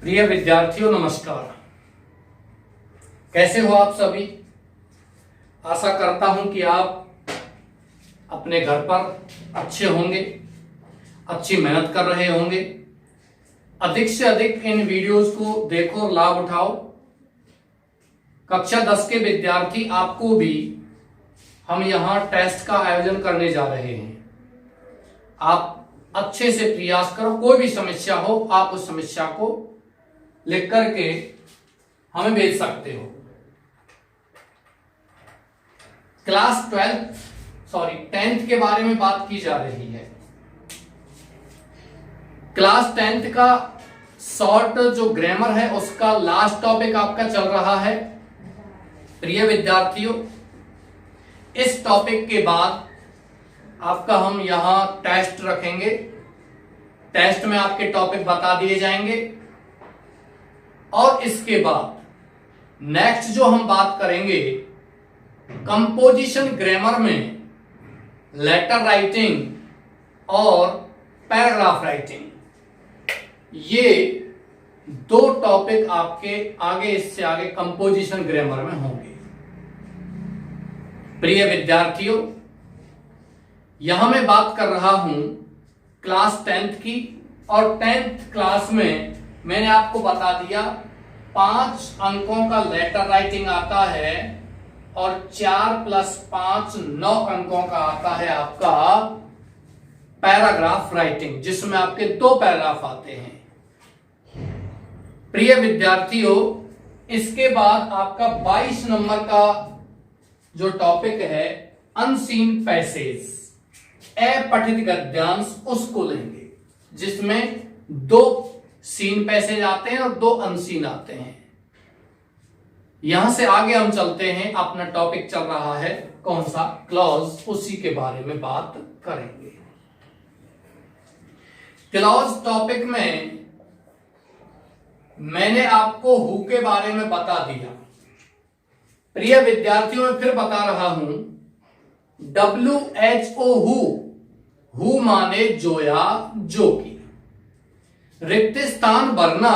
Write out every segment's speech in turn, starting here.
प्रिय विद्यार्थियों नमस्कार। कैसे हो आप सभी। आशा करता हूं कि आप अपने घर पर अच्छे होंगे, अच्छी मेहनत कर रहे होंगे। अधिक से अधिक इन वीडियोस को देखो और लाभ उठाओ। कक्षा 10 के विद्यार्थी आपको भी हम यहां टेस्ट का आयोजन करने जा रहे हैं। आप अच्छे से प्रयास करो। कोई भी समस्या हो आप उस समस्या को लिख करके हमें भेज सकते हो। क्लास 10th के बारे में बात की जा रही है। क्लास 10th का शॉर्ट जो ग्रामर है उसका लास्ट टॉपिक आपका चल रहा है। प्रिय विद्यार्थियों, इस टॉपिक के बाद आपका हम यहां टेस्ट रखेंगे। टेस्ट में आपके टॉपिक बता दिए जाएंगे और इसके बाद नेक्स्ट जो हम बात करेंगे कंपोजिशन ग्रामर में लेटर राइटिंग और पैराग्राफ राइटिंग, ये दो टॉपिक आपके आगे इससे आगे कंपोजिशन ग्रामर में होंगे। प्रिय विद्यार्थियों, यहां मैं बात कर रहा हूं क्लास 10th की और 10th क्लास में मैंने आपको बता दिया 5 अंकों का लेटर राइटिंग आता है और 4 + 5 9 अंकों का आता है आपका पैराग्राफ राइटिंग, जिसमें आपके 2 पैराग्राफ आते हैं। प्रिय विद्यार्थियों, इसके बाद आपका 22 नंबर का जो टॉपिक है अनसीन पैसेज, अपठित गद्यांश, उसको लेंगे, जिसमें 2 सीन पैसेज आते हैं और 2 अनसीन आते हैं। यहां से आगे हम चलते हैं। अपना टॉपिक चल रहा है कौन सा, क्लॉज, उसी के बारे में बात करेंगे। क्लॉज टॉपिक में मैंने आपको हु के बारे में बता दिया। प्रिय विद्यार्थियों, मैं फिर बता रहा हूं WHO हु माने जो या जो की। रिक्त स्थान भरना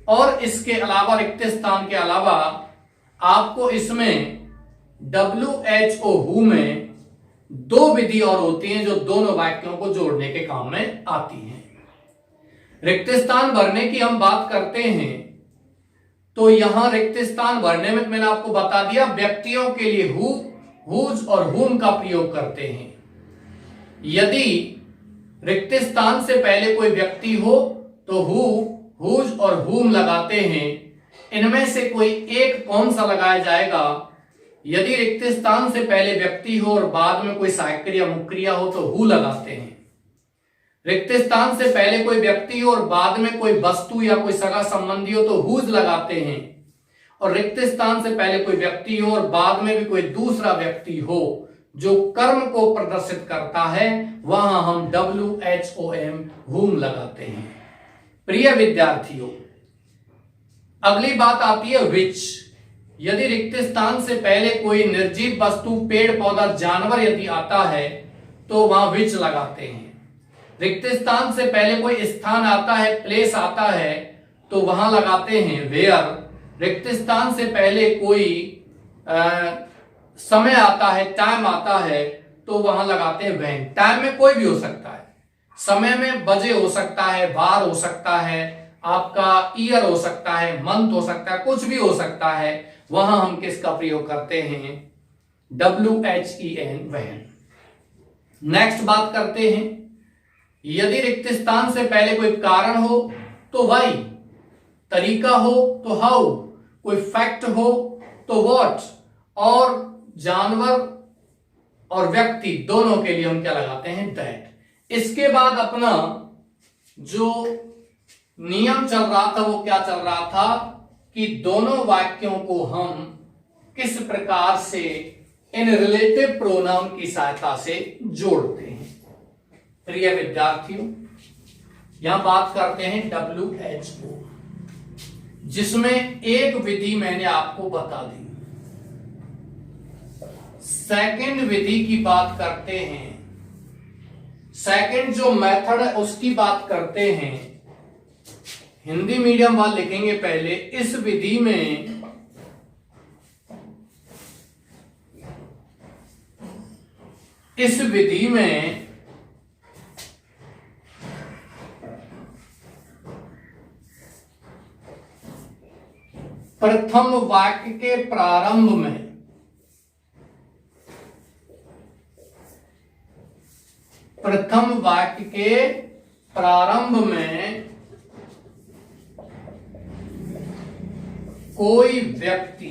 और इसके अलावा रिक्त स्थान के अलावा आपको इसमें WHO हु में 2 विधि और होती हैं जो दोनों वाक्यों को जोड़ने के काम में आती हैं। रिक्त स्थान भरने की हम बात करते हैं तो यहां रिक्त स्थान भरने में मैंने आपको बता दिया व्यक्तियों के लिए हु, हुज और हुम का प्रयोग करते हैं। यदि रिक्त स्थान से पहले कोई व्यक्ति हो तो हु, हुज और हुम लगाते हैं। इनमें से कोई एक कौन सा लगाया जाएगा। यदि रिक्त स्थान से पहले व्यक्ति हो और बाद में कोई सहायक क्रिया मुख्य क्रिया हो तो हु लगाते हैं। रिक्त स्थान से पहले कोई व्यक्ति हो और बाद में कोई वस्तु या कोई सगा संबंधी हो तो हुज लगाते हैं। और रिक्त स्थान से पहले कोई व्यक्ति हो और बाद में भी कोई दूसरा व्यक्ति हो जो कर्म को प्रदर्शित करता है, वहां हम WHOM हुम लगाते हैं। प्रिय विद्यार्थियों, अगली बात आती है विच। यदि रिक्त स्थान से पहले कोई निर्जीव वस्तु, पेड़ पौधा, जानवर यदि आता है तो वहां विच लगाते हैं। रिक्त स्थान से पहले कोई स्थान आता है, प्लेस आता है, तो वहां लगाते हैं वेयर। रिक्त स्थान से पहले कोई समय आता है, टाइम आता है, तो वहां लगाते हैं व्हेन। टाइम में कोई भी हो सकता है, समय में बजे हो सकता है, बार हो सकता है, आपका ईयर हो सकता है, मंथ हो सकता है, कुछ भी हो सकता है। वहां हम किसका प्रयोग करते हैं, WHEN, व्हेन। नेक्स्ट बात करते हैं, यदि रिक्त स्थान से पहले कोई कारण हो तो व्हाई, तरीका हो तो हाउ, कोई फैक्ट हो तो व्हाट, और जानवर और व्यक्ति दोनों के लिए हम क्या लगाते हैं, दैट। इसके बाद अपना जो नियम चल रहा था वो क्या चल रहा था कि दोनों वाक्यों को हम किस प्रकार से इन रिलेटिव प्रोनाउन की सहायता से जोड़ते हैं। प्रिय विद्यार्थियों, यहां बात करते हैं WHO, जिसमें एक विधि मैंने आपको बता दी। सेकंड विधि की बात करते हैं। सेकंड जो मेथड है उसकी बात करते हैं हिंदी मीडियम वाले लिखेंगे पहले, इस विधि में प्रथम वाक्य के प्रारंभ में कोई व्यक्ति,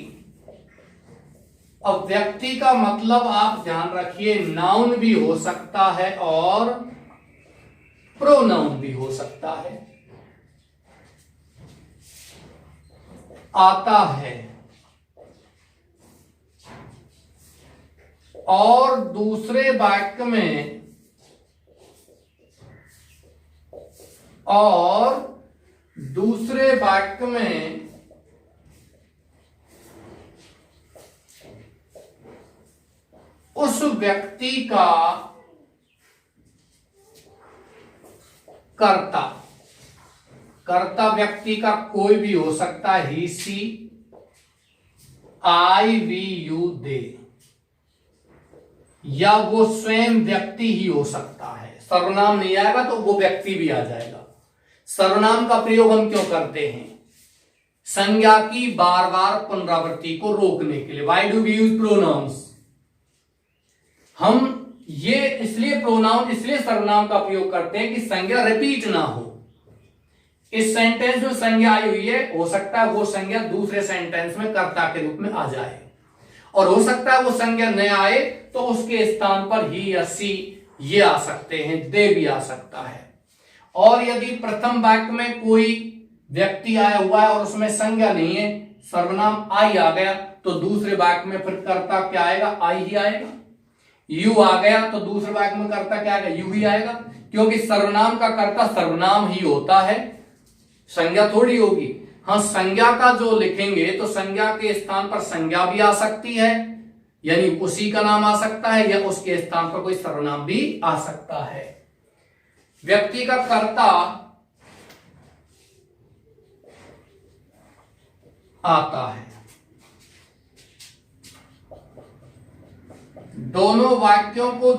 अब व्यक्ति का मतलब आप ध्यान रखिए नाउन भी हो सकता है और प्रोनाउन भी हो सकता है, आता है और दूसरे वाक्य में उस व्यक्ति का कर्ता व्यक्ति का कोई भी हो सकता है, he, C, I, we, you, दे, या वो स्वयं व्यक्ति ही हो सकता है। सर्वनाम नहीं आएगा तो वो व्यक्ति भी आ जाएगा। सर्वनाम का प्रयोग हम क्यों करते हैं? संज्ञा की बार बार पुनरावृत्ति को रोकने के लिए। Why do we use pronouns? हम ये इसलिए प्रोनाउन, इसलिए सर्वनाम का प्रयोग करते हैं कि संज्ञा रिपीट ना हो। इस सेंटेंस में संज्ञा आई हुई है, हो सकता है वो संज्ञा दूसरे सेंटेंस में कर्ता के रूप में आ जाए, और हो सकता है वो संज्ञा न आए तो उसके स्थान पर ही या सी ये आ सकते हैं, दे भी आ सकता है। और यदि प्रथम वाक्य में कोई व्यक्ति आया हुआ है और उसमें संज्ञा नहीं है, सर्वनाम आई आ गया, तो दूसरे वाक्य में फिर कर्ता क्या आएगा? आई ही आएगा। यू आ गया तो दूसरे वाक्य में कर्ता क्या आएगा? यू ही आएगा, क्योंकि सर्वनाम का कर्ता सर्वनाम ही होता है, संज्ञा थोड़ी होगी। हाँ, संज्ञा का जो लिखेंगे तो संज्ञा के स्थान पर संज्ञा भी आ सकती है, यानी उसी का नाम आ सकता है, या उसके स्थान पर कोई सर्वनाम भी आ सकता है। व्यक्ति का कर्ता आता है। दोनों वाक्यों को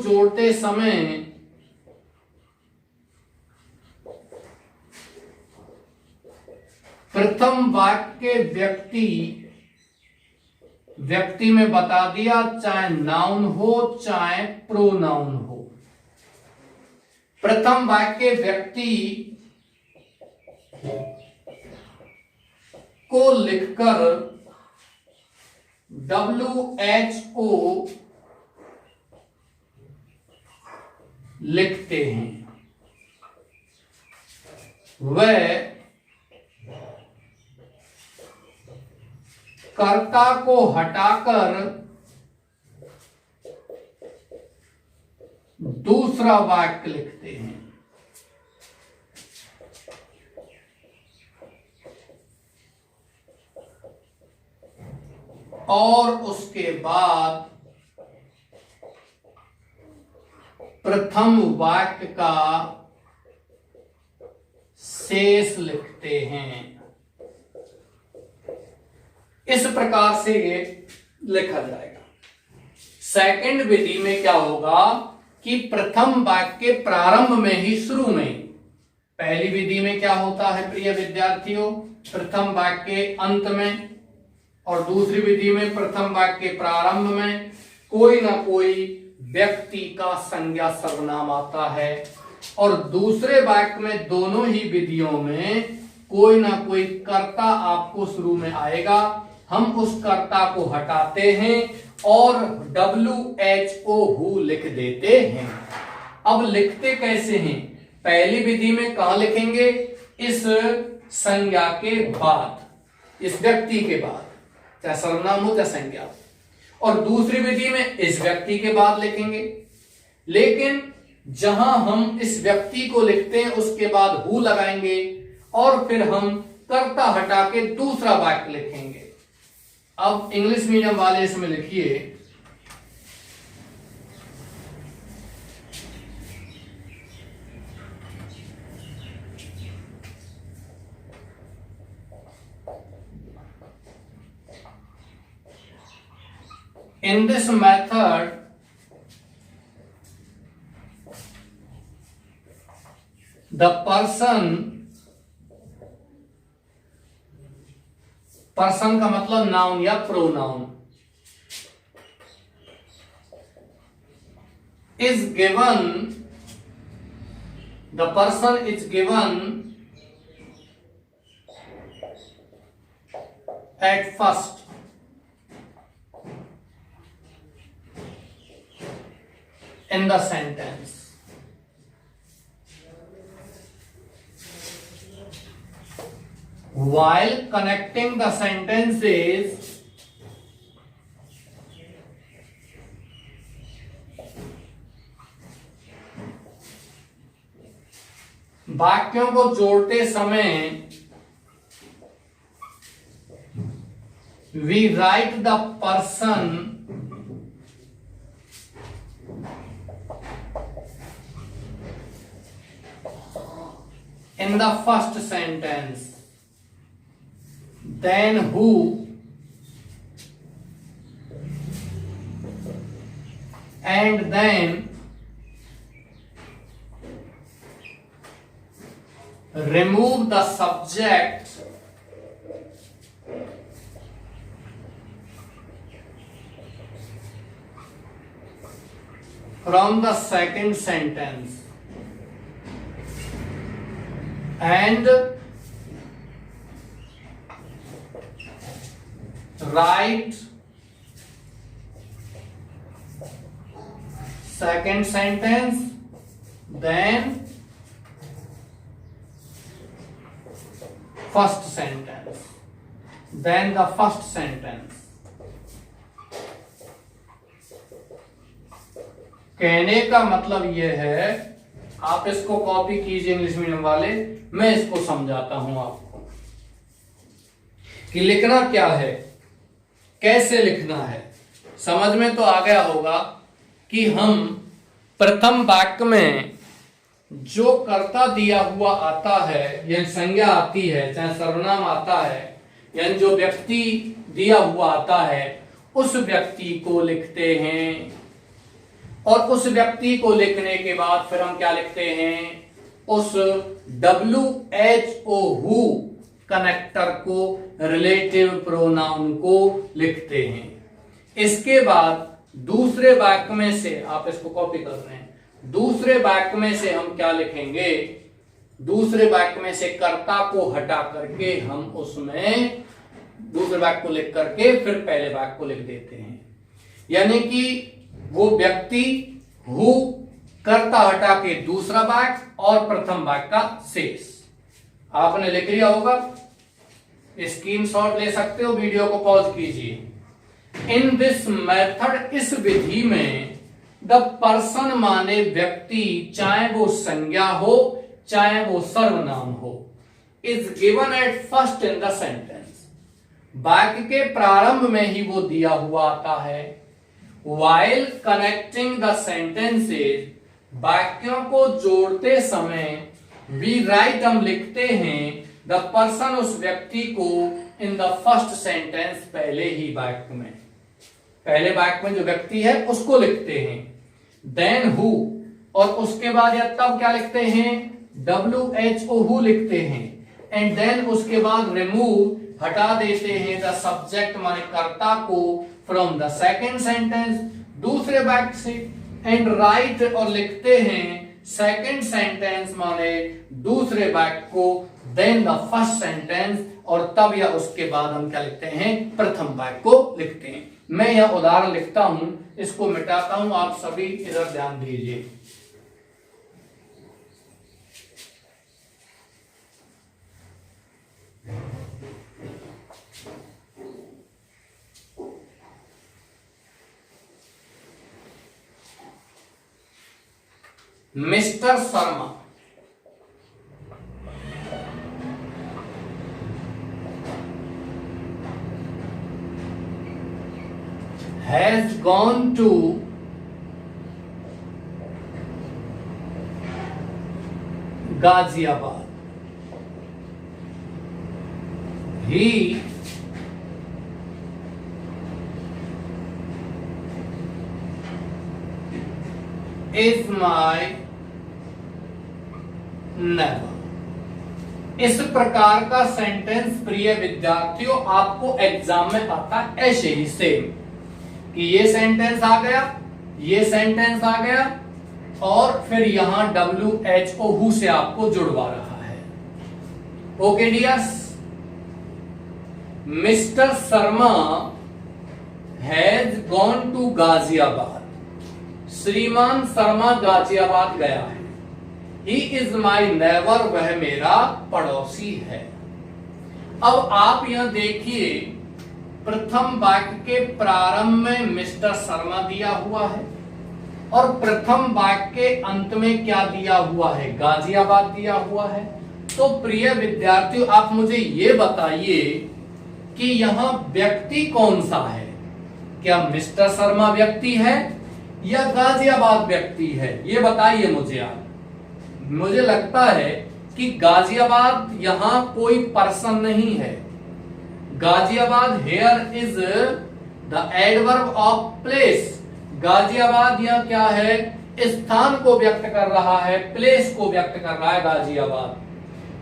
जोड़ते समय प्रथम वाक्य व्यक्ति में बता दिया, चाहे नाउन हो चाहे प्रोनाउन हो। प्रथम वाक्य व्यक्ति को लिखकर WHO लिखते हैं, वह कर्ता को हटाकर दूसरा वाक्य लिखते हैं। और उसके बाद प्रथम वाक्य का शेष लिखते हैं। इस प्रकार से ये लिखा जाएगा। सेकंड विधि में क्या होगा कि प्रथम वाक्य प्रारंभ में ही, शुरू में। पहली विधि में क्या होता है प्रिय विद्यार्थियों? प्रथम वाक्य अंत में, और दूसरी विधि में प्रथम वाक्य प्रारंभ में कोई ना कोई व्यक्ति का संज्ञा सर्वनाम आता है, और दूसरे वाक्य में, दोनों ही विधियों में कोई ना कोई कर्ता आपको शुरू में आएगा। हम उस कर्ता को हटाते हैं और WHO हु लिख देते हैं। अब लिखते कैसे हैं? पहली विधि में कहां लिखेंगे? इस संज्ञा के बाद, इस व्यक्ति के बाद, चाहे सर्वनाम हो चाहे संज्ञा। और दूसरी विधि में इस व्यक्ति के बाद लिखेंगे। लेकिन जहां हम इस व्यक्ति को लिखते हैं उसके बाद हु लगाएंगे और फिर हम कर्ता हटा के दूसरा वाक्य लिखेंगे। अब इंग्लिश मीडियम वाले इसमें लिखिए in this method the person का मतलब नाउन या pronoun is given, the person is given at first in the sentence. While connecting the sentences, वाक्यों को जोड़ते समय we write the person in the first sentence, then who, and then remove the subject from the second sentence and write second sentence, then first sentence, then the first sentence. कहने का मतलब यह है, आप इसको कॉपी कीजिए English medium वाले, मैं इसको समझाता हूं आपको कि लिखना क्या है, कैसे लिखना है। समझ में तो आ गया होगा कि हम प्रथम वाक्य में जो कर्ता दिया हुआ आता है, यानी संज्ञा आती है, चाहे सर्वनाम आता है, यानी जो व्यक्ति दिया हुआ आता है, उस व्यक्ति को लिखते हैं। और उस व्यक्ति को लिखने के बाद फिर हम क्या लिखते हैं, उस WHO हु कनेक्टर को, रिलेटिव प्रोनाउन को लिखते हैं। इसके बाद दूसरे वाक्य में से, आप इसको कॉपी कर रहे हैं, दूसरे वाक्य में से हम क्या लिखेंगे, दूसरे वाक्य में से कर्ता को हटा करके हम उसमें दूसरे वाक्य को लिख करके फिर पहले वाक्य को लिख देते हैं। यानी कि वो व्यक्ति हु, कर्ता हटा के दूसरा वाक्य और प्रथम वाक्य का शेष। आपने लिख लिया होगा, स्क्रीनशॉट ले सकते हो, वीडियो को पॉज कीजिए। इन दिस मेथड, इस विधि में द पर्सन माने व्यक्ति, चाहे वो संज्ञा हो चाहे वो सर्वनाम हो, is given at first in the sentence, वाक्य के प्रारंभ में ही वो दिया हुआ आता है। While connecting the sentences, वाक्यों को जोड़ते समय we write, हम लिखते हैं the person, उस व्यक्ति को in the first sentence, पहले ही वाक्य में, पहले वाक्य में जो व्यक्ति है उसको लिखते हैं। then who, और उसके बाद या तब क्या लिखते हैं, WHO who लिखते हैं। and then उसके बाद remove, हटा देते हैं the subject माने कर्ता को from the second sentence, दूसरे वाक्य से, and write, और लिखते हैं second sentence माने दूसरे वाक्य को, then the first sentence, और तब या उसके बाद हम क्या लिखते हैं, प्रथम वाक्य को लिखते हैं। मैं यह उदाहरण लिखता हूं, इसको मिटाता हूं, आप सभी इधर ध्यान दीजिए। Mister Sharma, has gone to Ghaziabad, he is my neighbour. इस प्रकार का सेंटेंस प्रिय विद्यार्थियों आपको एग्जाम में आता है ऐसे ही सेम, कि ये सेंटेंस आ गया, ये सेंटेंस आ गया, और फिर यहां WHO हु से आपको जुड़वा रहा है। Okay dears, mister Sharma has gone to Ghaziabad. श्रीमान शर्मा गाजियाबाद गया है। ही इज माई नेबर, वह मेरा पड़ोसी है। अब आप यहां देखिए, प्रथम वाक्य के प्रारंभ में मिस्टर शर्मा दिया हुआ है और प्रथम वाक्य के अंत में क्या दिया हुआ है, गाजियाबाद दिया हुआ है। तो प्रिय विद्यार्थियों, आप मुझे ये बताइए कि यहां व्यक्ति कौन सा है? क्या मिस्टर शर्मा व्यक्ति है या गाजियाबाद व्यक्ति है? ये बताइए मुझे आप। मुझे लगता है कि गाजियाबाद यहां कोई पर्सन नहीं है। Ghaziabad here is the adverb of place. Ghaziabad यहां क्या है? स्थान को व्यक्त कर रहा है, प्लेस को व्यक्त कर रहा है गाजियाबाद।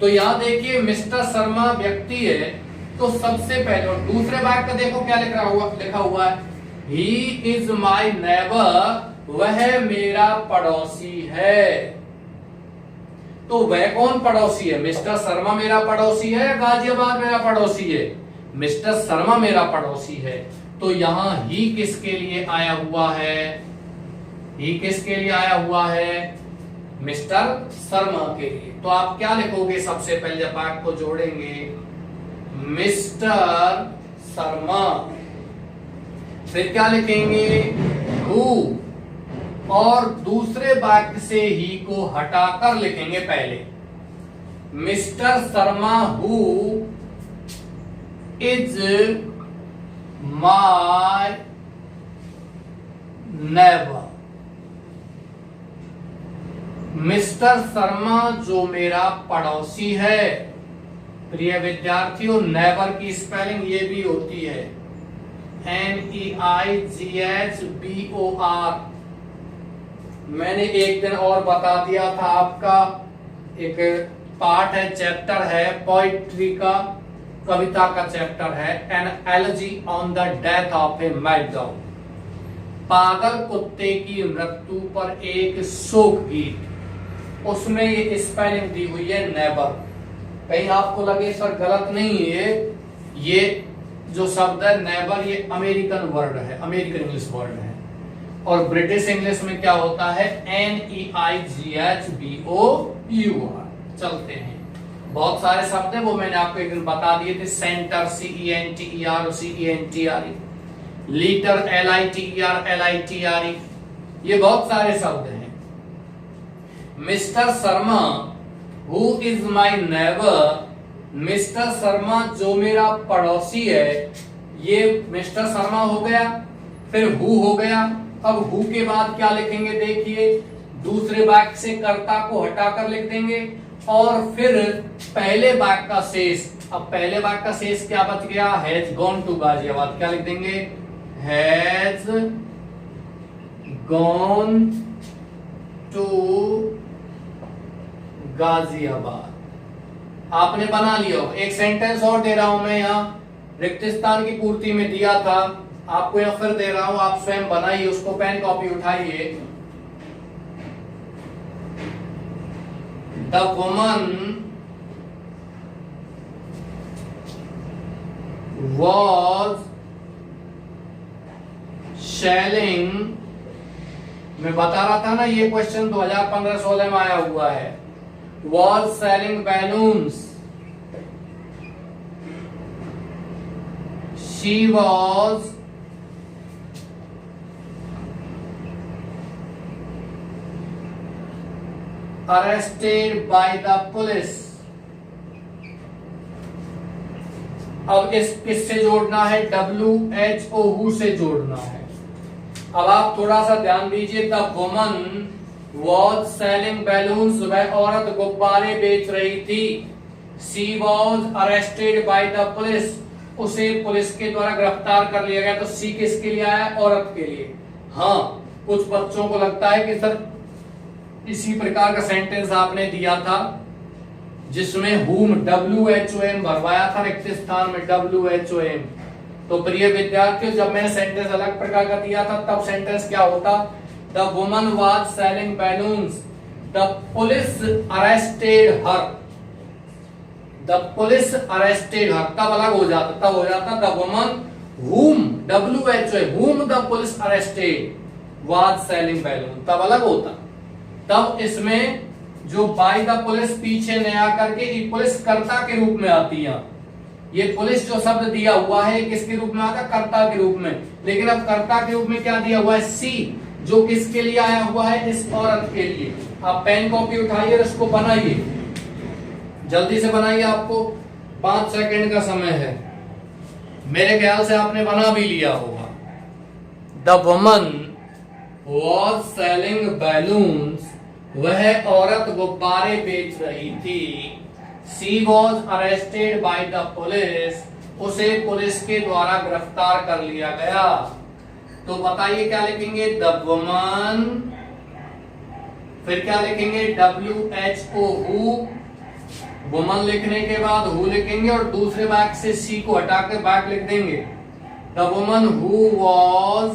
तो यहां देखिए मिस्टर शर्मा व्यक्ति है, तो सबसे पहले, और दूसरे वाक्य का देखो क्या लिखा हुआ है, ही इज माई नेबर, वह मेरा पड़ोसी है। तो वह कौन पड़ोसी है? मिस्टर शर्मा मेरा पड़ोसी है या गाजियाबाद मेरा पड़ोसी है? मिस्टर शर्मा मेरा पड़ोसी है। तो यहां ही किसके लिए आया हुआ है? ही किसके लिए आया हुआ है? मिस्टर शर्मा के लिए। तो आप क्या लिखोगे? सबसे पहले जब वाक्य को जोड़ेंगे, मिस्टर शर्मा, फिर क्या लिखेंगे? हु, और दूसरे वाक्य से ही को हटाकर लिखेंगे पहले, mister Sharma who is my neighbour. Mister Sharma जो मेरा पड़ोसी है। प्रिय विद्यार्थियों, नेबर की स्पेलिंग ये भी होती है NEIGHBOR। मैंने एक दिन और बता दिया था, आपका एक पार्ट है, चैप्टर है पोइट्री का, कविता का चैप्टर है, an elegy on the death of a mad dog. पागल कुत्ते की मृत्यु पर एक शोक गीत, उसमें ये स्पेलिंग दी हुई है नेबर। कहीं आपको लगे सर गलत नहीं है, ये जो शब्द है नेबर, ये अमेरिकन वर्ड है, अमेरिकन इंग्लिश वर्ड है, और ब्रिटिश इंग्लिश में क्या होता है? NEIGHBOUR। चलते हैं, बहुत सारे शब्द है, वो मैंने आपको एक दिन बता दिए थे। Centre CENTER CENTRE, litre LITER LITRE, ये बहुत सारे शब्द हैं। Mister Sharma who is my neighbour, mister Sharma जो मेरा पड़ोसी है। ये मिस्टर शर्मा हो गया, फिर हु हो गया। अब हु के बाद क्या लिखेंगे? देखिए, दूसरे वाक्य से कर्ता को हटाकर लिख देंगे, और फिर पहले वाक्य का शेष। अब पहले वाक्य का शेष क्या बच गया? Has gone to Ghaziabad. क्या लिख देंगे? Has gone to Ghaziabad. आपने बना लिया। एक सेंटेंस और दे रहा हूं मैं, यहां रिक्त स्थान की पूर्ति में दिया था, आपको यहां फिर दे रहा हूं, आप स्वयं बनाइए उसको, पेन कॉपी उठाइए। द वुमन वॉज सेलिंग, मैं बता रहा था ना, ये क्वेश्चन 2015-16 में आया हुआ है। Was selling balloons, she was arrested by the police। अब इस किससे जोड़ना है? WHO हु से जोड़ना है। अब आप थोड़ा सा ध्यान दीजिए, the woman was selling balloons, वह औरत गुब्बारे बेच रही थी। She was arrested by the police, उसे पुलिस के द्वारा गिरफ्तार कर लिया गया। तो सी किसके लिए आया? औरत के लिए। हाँ, कुछ बच्चों को लगता है कि सर इसी प्रकार का सेंटेंस आपने दिया था जिसमें whom WHOM भरवाया था रिक्त स्थान में WHOM। तो प्रिय विद्यार्थियों, जब मैंने सेंटेंस अलग प्रकार का दिया था तब सेंटेंस क्या होता? The woman was selling balloons, the police arrested her. The police arrested her तब अलग हो जाता, तब हो जाता the woman whom WHOM whom the police arrested was selling balloon, तब अलग होता। तब इसमें जो बाय द पुलिस पीछे न आकर के ये पुलिस कर्ता के रूप में आती है। ये पुलिस जो शब्द दिया हुआ है किसके रूप में आता? कर्ता के रूप में। लेकिन अब कर्ता के रूप में क्या दिया हुआ है? सी, जो किसके लिए आया हुआ है? इस औरत के लिए। आप पेन कॉपी उठाइए और इसको बनाइए, जल्दी से बनाइए, आपको 5 सेकंड का समय है। मेरे ख्याल से आपने बना भी लिया होगा। The woman was selling balloons, वह औरत गुब्बारे बेच रही थी। She was arrested by the police, उसे पुलिस के द्वारा गिरफ्तार कर लिया गया। तो बताइए क्या लिखेंगे? द वुमन, फिर क्या लिखेंगे? WHO हु, वुमन लिखने के बाद हु लिखेंगे और दूसरे वाक्य से सी को हटा के वाक्य लिख देंगे। The woman who was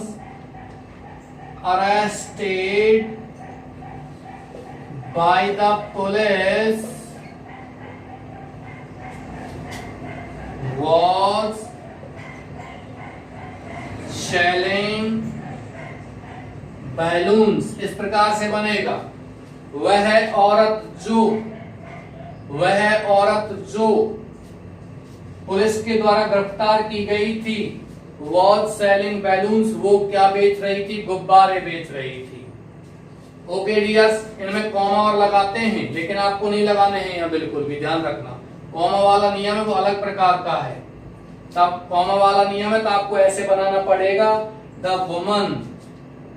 arrested by the police was selling balloons। इस प्रकार से बनेगा, वह औरत जो पुलिस के द्वारा गिरफ्तार की गई थी, was selling balloons, वो क्या बेच रही थी? गुब्बारे बेच रही थी। ओके डियर्स, इनमें कॉमा और लगाते हैं लेकिन आपको नहीं लगाने हैं, यहाँ बिल्कुल भी ध्यान रखना। कॉमा वाला नियम है वो अलग प्रकार का है। तब कॉमा वाला नियम है तो आपको ऐसे बनाना पड़ेगा, the woman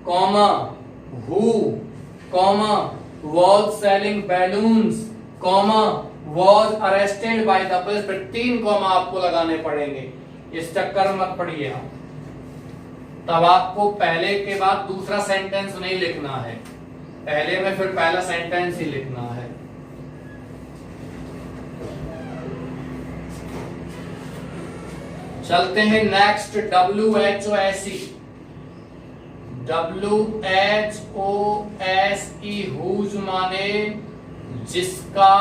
comma who comma was selling balloons comma was arrested by the police. फिर 3 कॉमा आपको लगाने पड़ेंगे। इस चक्कर में मत पड़िए आप। तब आपको पहले के बाद दूसरा सेंटेंस नहीं लिखना है, पहले में फिर पहला सेंटेंस ही लिखना है। चलते हैं नेक्स्ट, WHOSE। WHOSE हुज माने जिसका,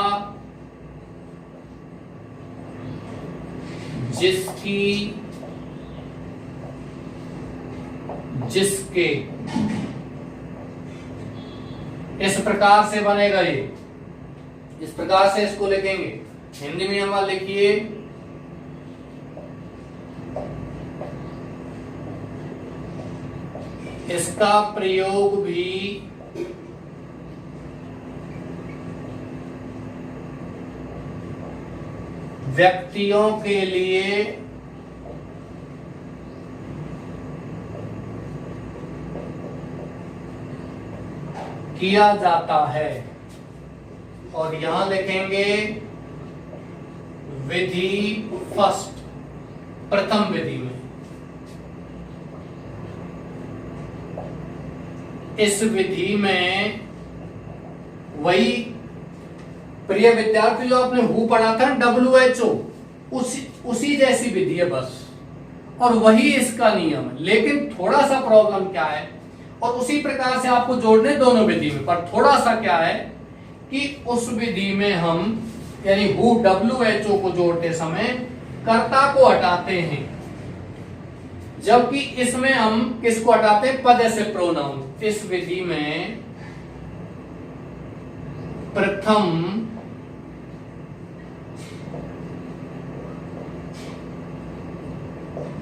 जिसकी, जिसके। इस प्रकार से बनेगा ये, इस प्रकार से इसको लिखेंगे। हिंदी में हम लिखिए, इसका प्रयोग भी व्यक्तियों के लिए किया जाता है। और यहां लिखेंगे विधि फर्स्ट, प्रथम विधि में। इस विधि में वही प्रिय विद्यार्थी जो आपने हु पढ़ा था WHO, उसी जैसी विधि है बस, और वही इसका नियम है। लेकिन थोड़ा सा प्रॉब्लम क्या है, और उसी प्रकार से आपको जोड़ने दोनों विधि में, पर थोड़ा सा क्या है कि उस विधि में हम यानी हु WHO को जोड़ते समय कर्ता को हटाते हैं, जबकि इसमें हम किसको हटाते हैं? पदेस्य प्रोनाउन। इस विधि में प्रथम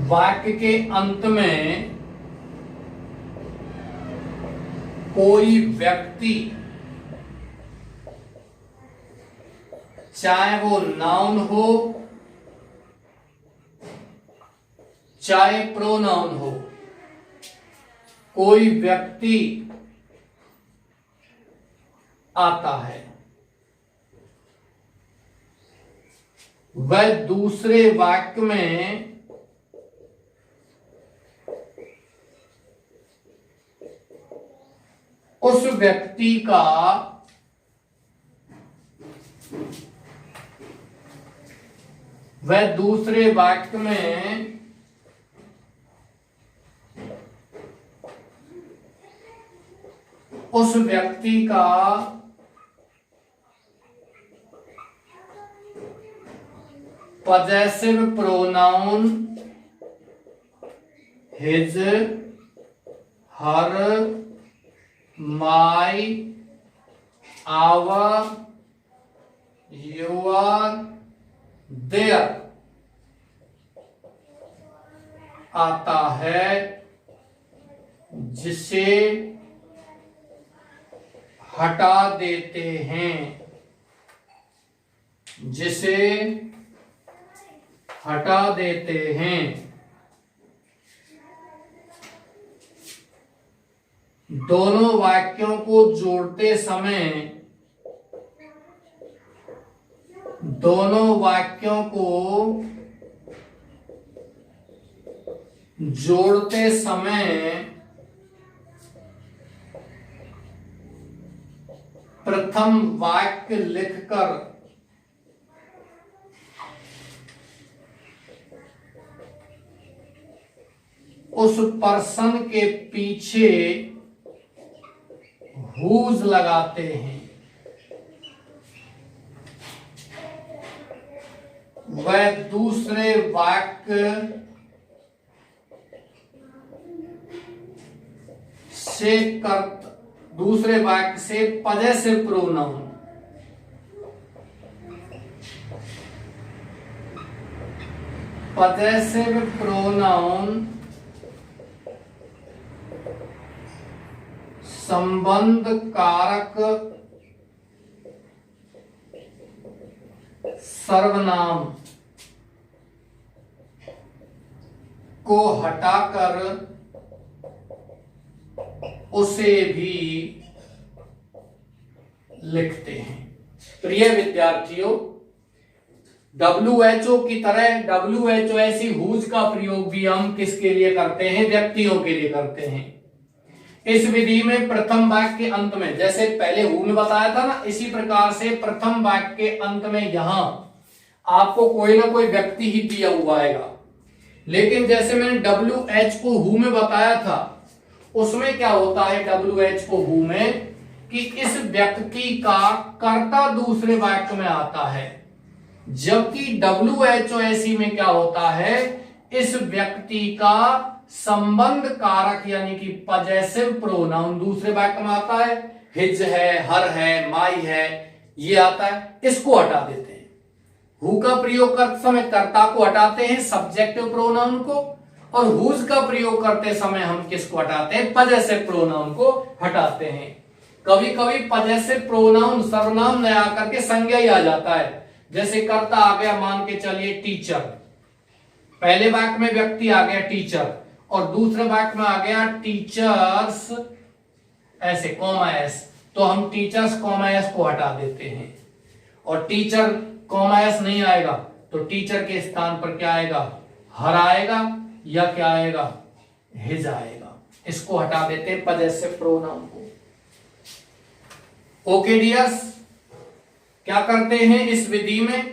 वाक्य के अंत में कोई व्यक्ति, चाहे वो नाउन हो चाहे प्रोनाउन हो, कोई व्यक्ति आता है, वह दूसरे वाक्य में उस व्यक्ति का वह दूसरे वाक्य में उस व्यक्ति का possessive pronoun his, her, my, our, your, their आता है, जिसे हटा देते हैं, जिसे हटा देते हैं। दोनों वाक्यों को जोड़ते समय, दोनों वाक्यों को जोड़ते समय प्रथम वाक्य लिखकर उस पर्सन के पीछे हुज लगाते हैं। वह दूसरे वाक्य से दूसरे वाक्य से पजेसिव प्रोनाउन संबंध कारक सर्वनाम को हटाकर उसे भी लिखते हैं। प्रिय विद्यार्थियों, WHO की तरह WHOS हुज का प्रयोग भी हम किसके लिए करते हैं? व्यक्तियों के लिए करते हैं। इस विधि में प्रथम वाक्य के अंत में, जैसे पहले हु में बताया था ना, इसी प्रकार से प्रथम वाक्य के अंत में यहां आपको कोई ना कोई व्यक्ति ही दिया हुआ आएगा। लेकिन जैसे मैंने WH को हु में बताया था, उसमें क्या होता है WH को हु में कि इस व्यक्ति का कर्ता दूसरे वाक्य में आता है, जबकि WHOS में क्या होता है, इस व्यक्ति का संबंध कारक यानी कि पजेसिव प्रोनाउन दूसरे वाक्य में आता है। हिज है, हर है, माई है, ये आता है, इसको हटा देते हैं। हु का प्रयोग करते समय कर्ता को हटाते हैं, सब्जेक्टिव प्रोनाउन को, और हुज का प्रयोग करते समय हम किसको हटाते हैं? पजेसिव प्रोनाउन को हटाते हैं। कभी कभी पजेसिव प्रोनाउन सर्वनाम न आकर के संज्ञा ही आ जाता है। जैसे कर्ता आ गया, मान के चलिए टीचर, पहले वाक्य में व्यक्ति आ गया टीचर, और दूसरे वाक्य में आ गया टीचर्स, ऐसे कॉमा एस, तो हम टीचर्स कॉमा एस को हटा देते हैं। और टीचर कॉमा एस नहीं आएगा तो टीचर के स्थान पर क्या आएगा? हर आएगा, या क्या आएगा? हिज आएगा। इसको हटा देते हैं पजेसिव प्रोनाउन को। ओके डियर्स, क्या करते हैं इस विधि में?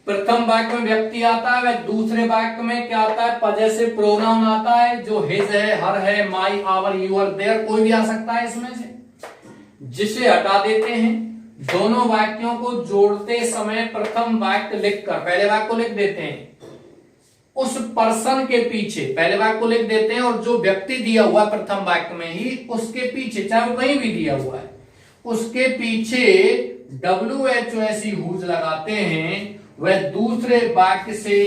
प्रथम वाक्य में व्यक्ति आता है, वह दूसरे वाक्य में क्या आता है? पजेसिव प्रोनाउन आता है, जो हिज है, हर है, माई, आवर, यूर, देयर, कोई भी आ सकता है इसमें से, जिसे हटा देते हैं। दोनों वाक्यों को जोड़ते समय प्रथम वाक्य लिखकर, पहले वाक्य को लिख देते हैं, उस पर्सन के पीछे पहले वाक्य को लिख देते हैं, और जो व्यक्ति दिया हुआ प्रथम वाक्य में ही उसके पीछे, चाहे वो कहीं भी दिया हुआ है, उसके पीछे WHOS हुज लगाते हैं। वह दूसरे वाक्य से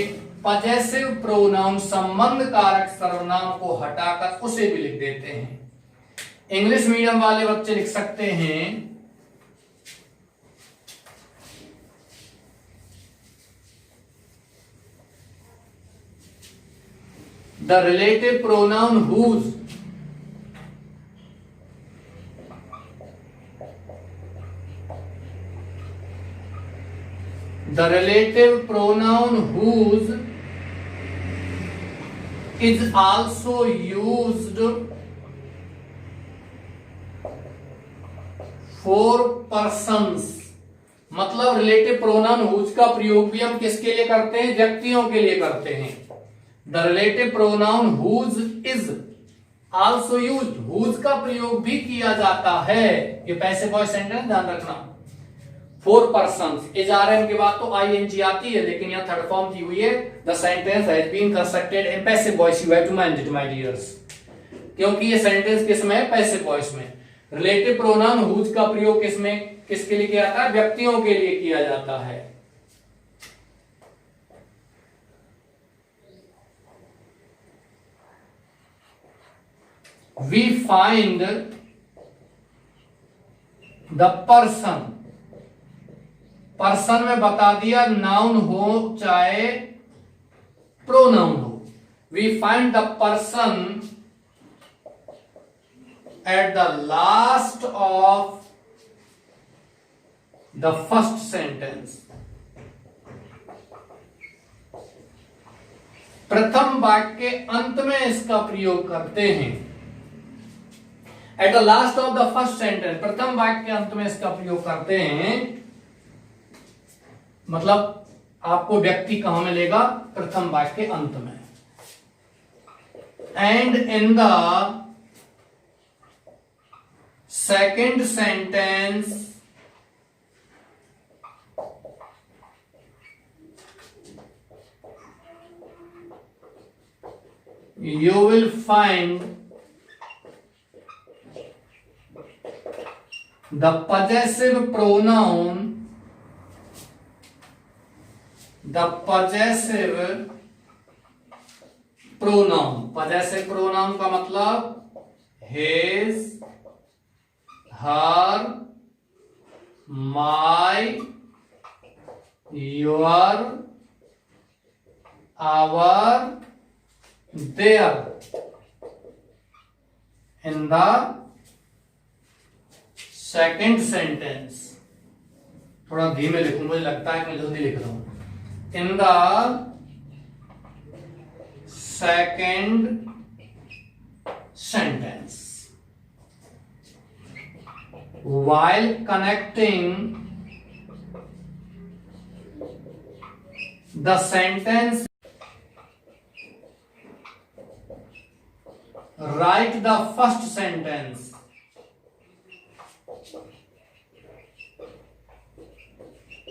पजेसिव प्रोनाउन संबंध कारक सर्वनाम को हटाकर उसे भी लिख देते हैं। इंग्लिश मीडियम वाले बच्चे लिख सकते हैं, the relative pronoun whose the relative pronoun whose is also used for persons। मतलब रिलेटिव प्रोनाउन हुज का प्रयोग भी हम किसके लिए करते हैं? व्यक्तियों के लिए करते हैं। The relative pronoun whose is also used, whose का प्रयोग भी किया जाता है। ये पैसिव वॉइस सेंटेंस ध्यान रखना। फॉर पर्सन्स, एचआरएम के बाद तो आईएनजी आती है, लेकिन यहां थर्ड फॉर्म दी हुई है। The sentence has been constructed in passive voice, you have to mind it my dears, क्योंकि ये सेंटेंस किसमें है? पैसिव वॉइस में। रिलेटिव प्रोनाउन हुज का प्रयोग किसमें, किसके लिए किया जाता है? व्यक्तियों के लिए किया जाता है। We find the person, person में बता दिया नाउन हो चाहे प्रोनाउन हो। We find the person at the last of the first sentence, प्रथम वाक्य के अंत में इसका प्रयोग करते हैं। At the last of the first sentence, प्रथम वाक्य के अंत में इसका प्रयोग करते हैं। मतलब आपको व्यक्ति कहां मिलेगा? प्रथम वाक्य के अंत में। And in the second sentence you will find the possessive pronoun, possessive pronoun का मतलब his, her, my, your, our, their in the second sentence। थोड़ा धीमे लिखूं, मुझे लगता है कि मैं जल्दी लिख रहा हूं। in the second sentence, while connecting the sentence, write the first sentence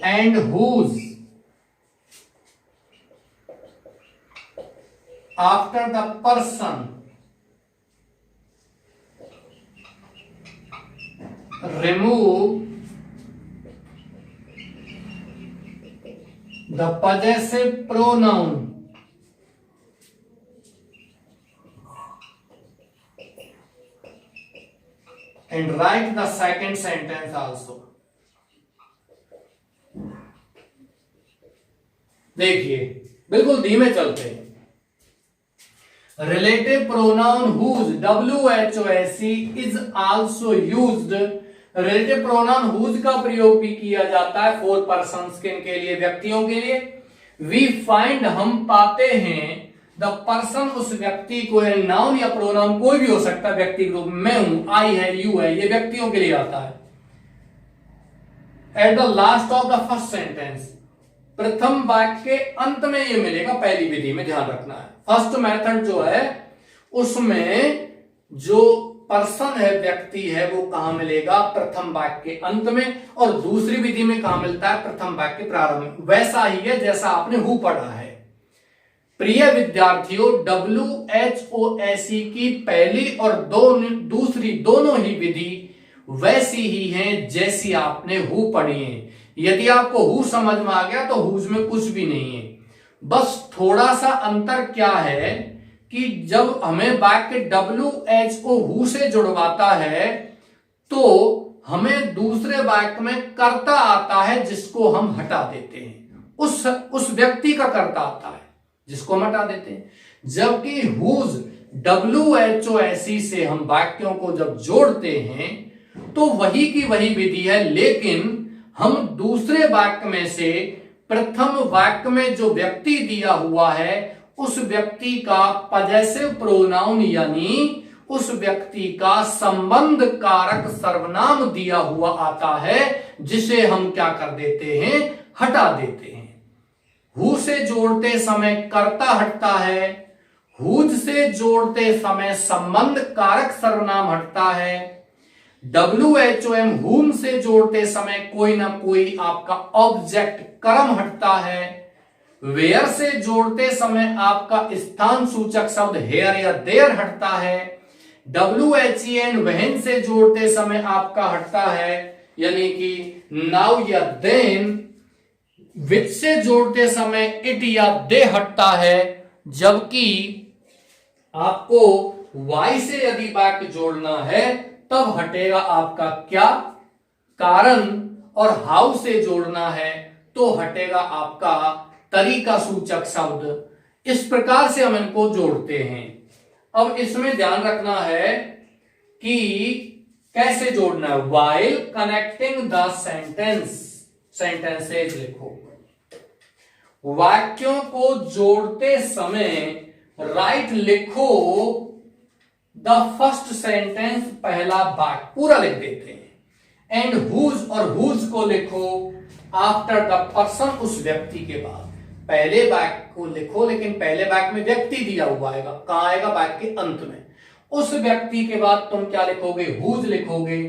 and whose after the person, remove the possessive pronoun and write the second sentence also। देखिए बिल्कुल धीमे चलते हैं। Relative pronoun whose, WHOSE is also used. Relative pronoun whose का प्रयोग भी किया जाता है फॉर पर्सन्स के लिए, व्यक्तियों के लिए। वी फाइंड, हम पाते हैं, द पर्सन, उस व्यक्ति को, है नाउन या प्रोनाउन कोई भी हो सकता है व्यक्ति के रूप में। मैं हूं, आई है, यू है, ये व्यक्तियों के लिए आता है। Eight the last of the first sentence, प्रथम वाक्य के अंत में ये मिलेगा। पहली विधि में ध्यान रखना है, फर्स्ट मेथड जो है उसमें जो पर्सन है, व्यक्ति है, वो कहां मिलेगा? प्रथम वाक्य के अंत में। और दूसरी विधि में कहां मिलता है? प्रथम वाक्य के प्रारंभ में। वैसा ही है जैसा आपने हु पढ़ा है। प्रिय विद्यार्थियों, WHOSE की पहली और दूसरी दोनों ही विधि वैसी ही हैं जैसी आपने हु पढ़ी है। यदि आपको हु समझ में आ गया तो हुज में कुछ भी नहीं है। बस थोड़ा सा अंतर क्या है कि जब हमें वाक्य WHO हु से जुड़वाता है तो हमें दूसरे वाक्य में कर्ता आता है जिसको हम हटा देते हैं। उस व्यक्ति का कर्ता आता है जिसको हम हटा देते हैं। जबकि हुज, WHOSE से हम वाक्यों को जब जोड़ते हैं तो वही की वही विधि है, लेकिन हम दूसरे वाक्य में से प्रथम वाक्य में जो व्यक्ति दिया हुआ है उस व्यक्ति का पजेसिव प्रोनाउन यानी उस व्यक्ति का संबंध कारक सर्वनाम दिया हुआ आता है, जिसे हम क्या कर देते हैं, हटा देते हैं। हु से जोड़ते समय कर्ता हटता है, हुज से जोड़ते समय संबंध कारक सर्वनाम हटता है, WHOM हुम से जोड़ते समय कोई ना कोई आपका ऑब्जेक्ट कर्म हटता है, वेयर से जोड़ते समय आपका स्थान सूचक शब्द हेयर या देयर हटता है, WHEN वहन से जोड़ते समय आपका हटता है यानी कि नाउ या देन, विच से जोड़ते समय इट या दे हटता है, जबकि आपको वाई से यदि वाक्य जोड़ना है तब हटेगा आपका क्या, कारण, और हाउ से जोड़ना है तो हटेगा आपका तरीका सूचक शब्द। इस प्रकार से हम इनको जोड़ते हैं। अब इसमें ध्यान रखना है कि कैसे जोड़ना है। वाइल कनेक्टिंग द सेंटेंसेज लिखो। वाक्यों को जोड़ते समय राइट लिखो द फर्स्ट सेंटेंस, पहला वाक्य पूरा लिख देते हैं। एंड हुज, और हुज को लिखो आफ्टर द पर्सन, उस व्यक्ति के बाद। पहले वाक्य को लिखो, लेकिन पहले वाक्य में व्यक्ति दिया हुआ आएगा, कहां आएगा, वाक्य के अंत में। उस व्यक्ति के बाद तुम क्या लिखोगे, हुज लिखोगे।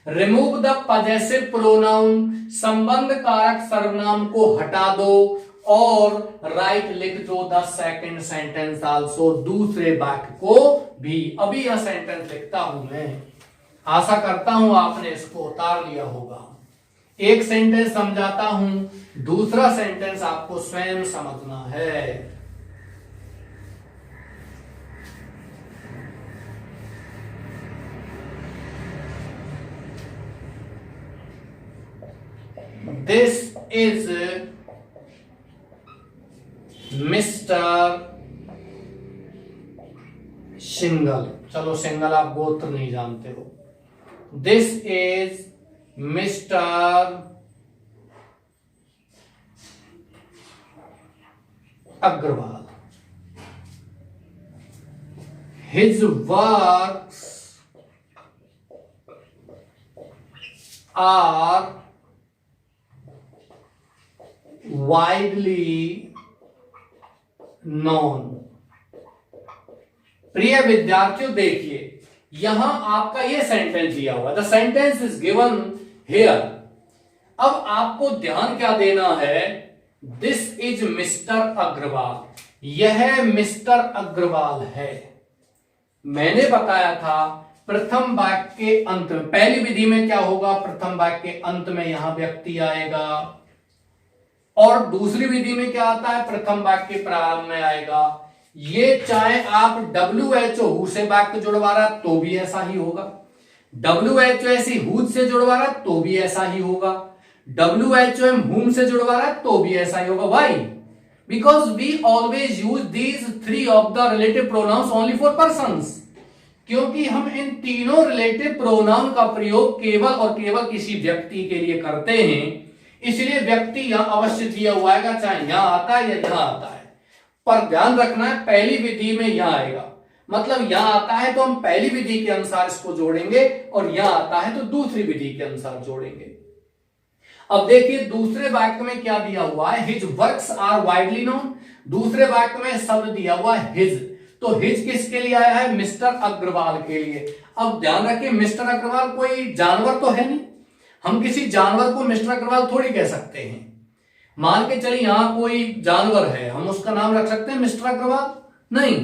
रिमूव द पजेसिव प्रोनाउन, संबंध कारक सर्वनाम को हटा दो, और राइट लिख दो द सेकंड सेंटेंस आल्सो, दूसरे वाक्य को भी। अभी यह सेंटेंस लिखता हूं मैं, आशा करता हूं आपने इसको उतार लिया होगा। एक सेंटेंस समझाता हूं, दूसरा सेंटेंस आपको स्वयं समझना है। This is mister Singhal. चलो सिंगल आप गोत्र नहीं जानते हो। This is mister Agarwal. His works are widely known. प्रिय विद्यार्थियों देखिए, यहां आपका यह सेंटेंस दिया हुआ, the sentence is given here. अब आपको ध्यान क्या देना है, दिस इज मिस्टर अग्रवाल, यह मिस्टर अग्रवाल है। मैंने बताया था प्रथम वाक्य के अंत में, पहली विधि में क्या होगा, प्रथम वाक्य के अंत में यहां व्यक्ति आएगा, और दूसरी विधि में क्या आता है, प्रथम वाक्य के प्रारंभ में आएगा। ये चाहे आप WHO हु से वाक्य जुड़वा रहा तो भी ऐसा ही होगा, WHOS हुज से जुड़वा रहा तो भी ऐसा ही होगा, WHOM हुम से जुड़वा रहा तो भी ऐसा ही होगा। Why? Because we always use these three of the relative pronouns only for persons. क्योंकि हम इन तीनों रिलेटिव प्रोनाउन का प्रयोग केवल और केवल किसी व्यक्ति के लिए करते हैं, इसलिए व्यक्ति यहां अवश्य दिया हुआ आएगा, चाहे यहां आता है या यहां आता है। पर ध्यान रखना है, पहली विधि में यहां आएगा, मतलब यहां आता है तो हम पहली विधि के अनुसार इसको जोड़ेंगे, और यहां आता है तो दूसरी विधि के अनुसार जोड़ेंगे। अब देखिए दूसरे वाक्य में क्या दिया हुआ है, his works are widely known. दूसरे वाक्य में शब्द दिया हुआ है हिज, तो हिज किसके लिए आया है, मिस्टर अग्रवाल के लिए। अब ध्यान रखिए, मिस्टर अग्रवाल कोई जानवर तो है नहीं, हम किसी जानवर को मिस्टर अग्रवाल थोड़ी कह सकते हैं। मान के चलिए यहां कोई जानवर है, हम उसका नाम रख सकते हैं मिस्टर अग्रवाल? नहीं,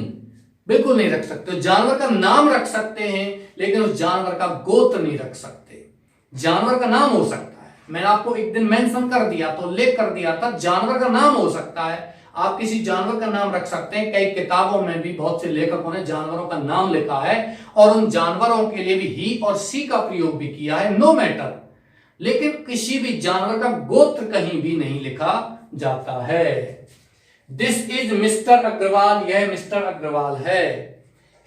बिल्कुल नहीं रख सकते। जानवर का नाम रख सकते हैं, लेकिन उस जानवर का गोत्र नहीं रख सकते। जानवर का नाम हो सकता है, मैंने आपको एक दिन मेंशन कर दिया, तो उल्लेख कर दिया था, जानवर का नाम हो सकता है। आप किसी जानवर का नाम रख सकते हैं। कई किताबों में भी बहुत से लेखकों ने जानवरों का नाम लिखा है, और उन जानवरों के लिए भी ही और सी का प्रयोग भी किया है, नो मैटर। लेकिन किसी भी जानवर का गोत्र कहीं भी नहीं लिखा जाता है। दिस इज मिस्टर अग्रवाल, यह मिस्टर अग्रवाल है।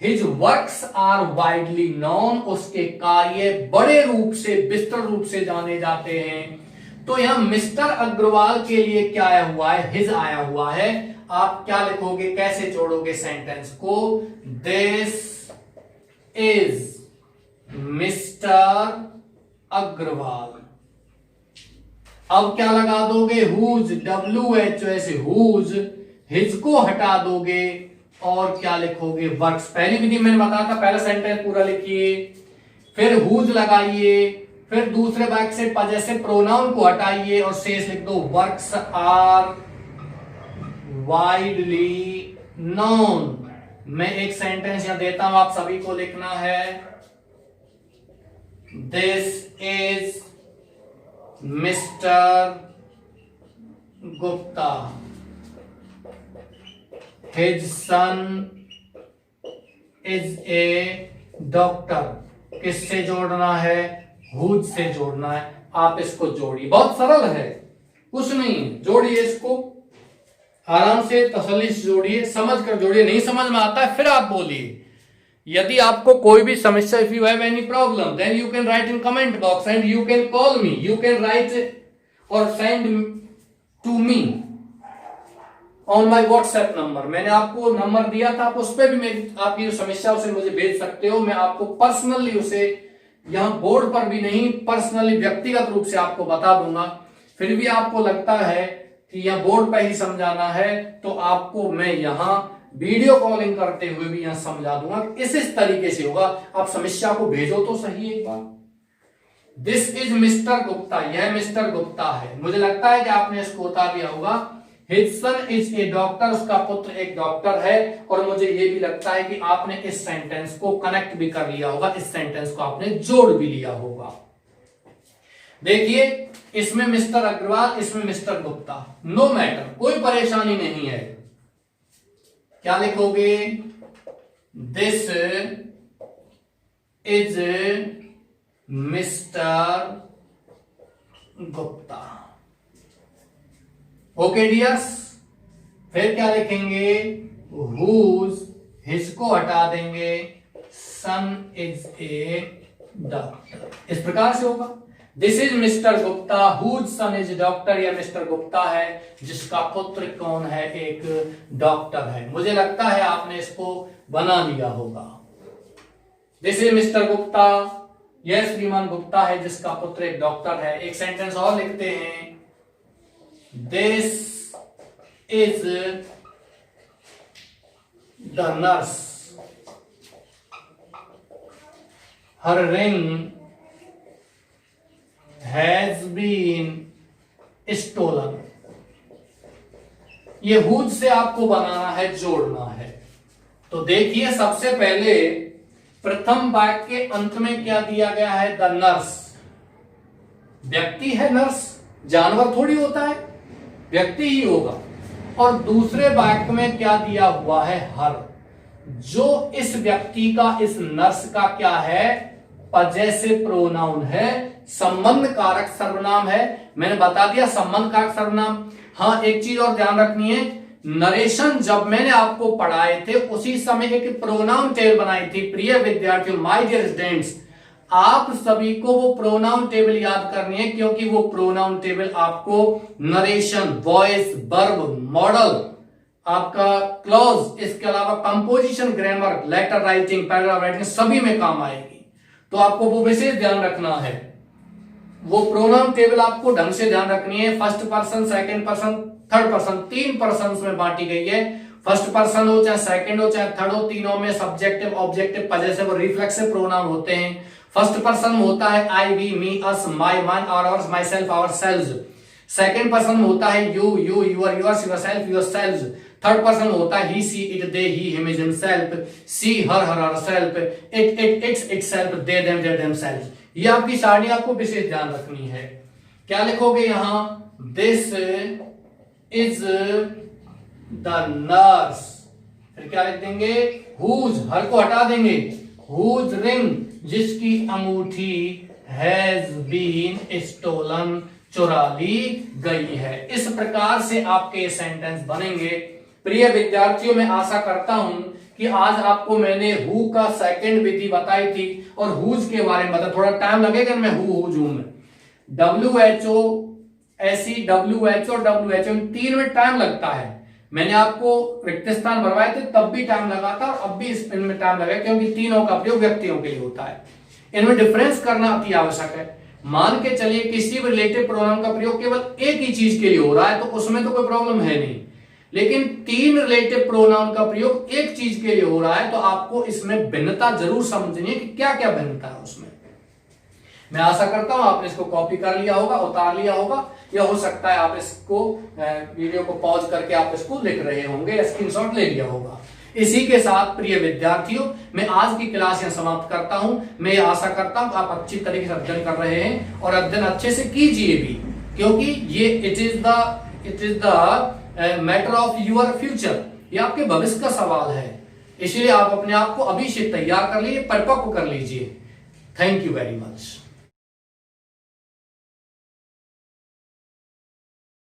His works are widely known, उसके कार्य बड़े रूप से, विस्तृत रूप से जाने जाते हैं। तो यहां मिस्टर अग्रवाल के लिए क्या आया हुआ है, हिज आया हुआ है। आप क्या लिखोगे, कैसे जोड़ोगे सेंटेंस को, दिस इज मिस्टर अग्रवाल। अब क्या लगा दोगे, हुज, WHOS, हुज, हिज को हटा दोगे और क्या लिखोगे, वर्क्स। पहली विधि मैंने बताया था, पहला सेंटेंस पूरा लिखिए, फिर हुज लगाइए, फिर दूसरे वाक्य से पजेसिव प्रोनाउन को हटाइए और शेष लिख दो, वर्क्स आर वाइडली नोन। मैं एक सेंटेंस यहां देता हूं, आप सभी को लिखना है, this is mister Gupta, his son is a doctor. किससे जोड़ना है, हुज से जोड़ना है। आप इसको जोड़िए, बहुत सरल है, कुछ नहीं, जोड़िए इसको आराम से, तसल्ली से जोड़िए, समझ कर जोड़िए। नहीं समझ में आता है फिर आप बोलिए। यदि आपको कोई भी समस्या, if you have any problem, then you can write in comment box and you can call me, you can write और send to me on my WhatsApp number. मैंने आपको नंबर दिया था, आप उस पर भी मेरी आपकी जो समस्या उसे मुझे भेज सकते हो। मैं आपको पर्सनली उसे, यहां बोर्ड पर भी नहीं, पर्सनली व्यक्तिगत रूप से आपको बता दूंगा। फिर भी आपको लगता है कि यहां बोर्ड पर ही समझाना है, तो आपको मैं यहां वीडियो कॉलिंग करते हुए भी यहां समझा दूंगा। इस तरीके से होगा। आप समस्या को भेजो तो सही एक बार। दिस इज मिस्टर गुप्ता, यह मिस्टर गुप्ता है। मुझे लगता है कि आपने इसको उतार दिया होगा। His son is a doctor, उसका पुत्र एक डॉक्टर है। और मुझे यह भी लगता है कि आपने इस सेंटेंस को कनेक्ट भी कर लिया होगा, इस सेंटेंस को आपने जोड़ भी लिया होगा। देखिए, इसमें मिस्टर अग्रवाल, इसमें मिस्टर गुप्ता, नो मैटर, कोई परेशानी नहीं है। क्या लिखोगे, this is mister Gupta. Okay dears, फिर क्या लिखेंगे, हुज, हिज को हटा देंगे, सन इज ए डॉक्टर। इस प्रकार से होगा, this is mister Gupta whose son is doctor. या मिस्टर गुप्ता है जिसका पुत्र कौन है, एक डॉक्टर है। मुझे लगता है आपने इसको बना लिया होगा। दिस इज मिस्टर गुप्ता, यह श्रीमान गुप्ता है जिसका पुत्र एक डॉक्टर है। एक सेंटेंस और लिखते हैं, this is the nurse, her ring has been stolen. ये हुज से आपको बनाना है, जोड़ना है। तो देखिए, सबसे पहले प्रथम वाक्य के अंत में क्या दिया गया है, द नर्स। व्यक्ति है नर्स, जानवर थोड़ी होता है, व्यक्ति ही होगा। और दूसरे वाक्य में क्या दिया हुआ है, हर, जो इस व्यक्ति का, इस नर्स का क्या है, पजेसिव प्रोनाउन है, संबंध कारक सर्वनाम है। मैंने बता दिया संबंध कारक सर्वनाम। हाँ, एक चीज और ध्यान रखनी है, नरेशन जब मैंने आपको पढ़ाए थे उसी समय एक प्रोनाउन टेबल बनाई थी। प्रिय विद्यार्थियों, माय डियर स्टूडेंट्स, आप सभी को वो प्रोनाउन टेबल याद करनी है, क्योंकि वो प्रोनाउन टेबल आपको नरेशन, वॉइस, वर्ब, मॉडल, आपका क्लॉज, इसके अलावा composition, grammar, letter writing, paragraph writing, सभी में काम आएगी। तो आपको वो विशेष ध्यान रखना है। वो प्रोनाउन टेबल आपको ढंग से ध्यान रखनी है। First person, second person, third person, 3 person में बांटी गई है। फर्स्ट पर्सन हो चाहे सेकंड हो चाहे थर्ड हो, तीनों में सब्जेक्टिव, ऑब्जेक्टिव, पजेसिव और रिफ्लेक्सिव प्रोनाउन होते हैं। फर्स्ट पर्सन में होता है I, we, me, us, my, mine, ours, myself, ourselves. Second person में होता है you, your, yours, yourself, yourselves. Third person में होता है he, she, it, they, he, him, himself, she, her, herself, it, its, itself, they, them, themselves. ये आपकी सारणी आपको विशेष ध्यान रखनी है। क्या लिखोगे यहां, दिस इज द नर्स, फिर क्या लिख देंगे, हुज, हर को हटा देंगे, हुज रिंग, जिसकी अंगूठी, हैज बीन स्टोलन, चुरा ली गई है। इस प्रकार से आपके सेंटेंस बनेंगे। प्रिय विद्यार्थियों, मैं आशा करता हूं कि आज आपको मैंने हु का सेकंड विधि बताई थी और हुज के बारे में बता। थोड़ा टाइम लगेगा, मैं हुज हूं मैं WHO SEWH और WHO, इन तीन में टाइम लगता है। मैंने आपको रिक्त स्थान भरवाए थे तब भी टाइम लगा था और अब भी इनमें टाइम लगा, क्योंकि तीनों का प्रयोग व्यक्तियों के लिए होता है। इनमें डिफरेंस करना अति आवश्यक है। मान के चलिए किसी भी रिलेटिव प्रोनाउन का प्रयोग केवल एक ही चीज के लिए हो रहा है तो उसमें तो कोई प्रॉब्लम है नहीं, लेकिन तीन रिलेटिव प्रोनाउन का प्रयोग एक चीज के लिए हो रहा है तो आपको इसमें भिन्नता जरूर समझनी है कि क्या क्या भिन्नता है उसमें। मैं आशा करता हूं आपने इसको कॉपी कर लिया होगा, उतार लिया होगा, या हो सकता है आप इसको वीडियो को पॉज करके आप इसको लिख रहे होंगे या स्क्रीनशॉट ले लिया होगा। इसी के साथ प्रिय विद्यार्थियों, मैं आज की क्लास यहां समाप्त करता हूं। मैं आशा करता हूं आप अच्छी तरीके से अध्ययन कर रहे हैं और अध्ययन अच्छे से कीजिए भी, क्योंकि ये it is the matter of your future, ये आपके भविष्य का सवाल है। इसलिए आप अपने आप को अभी से तैयार कर लीजिए, परिपक्व कर लीजिए। Thank you very much.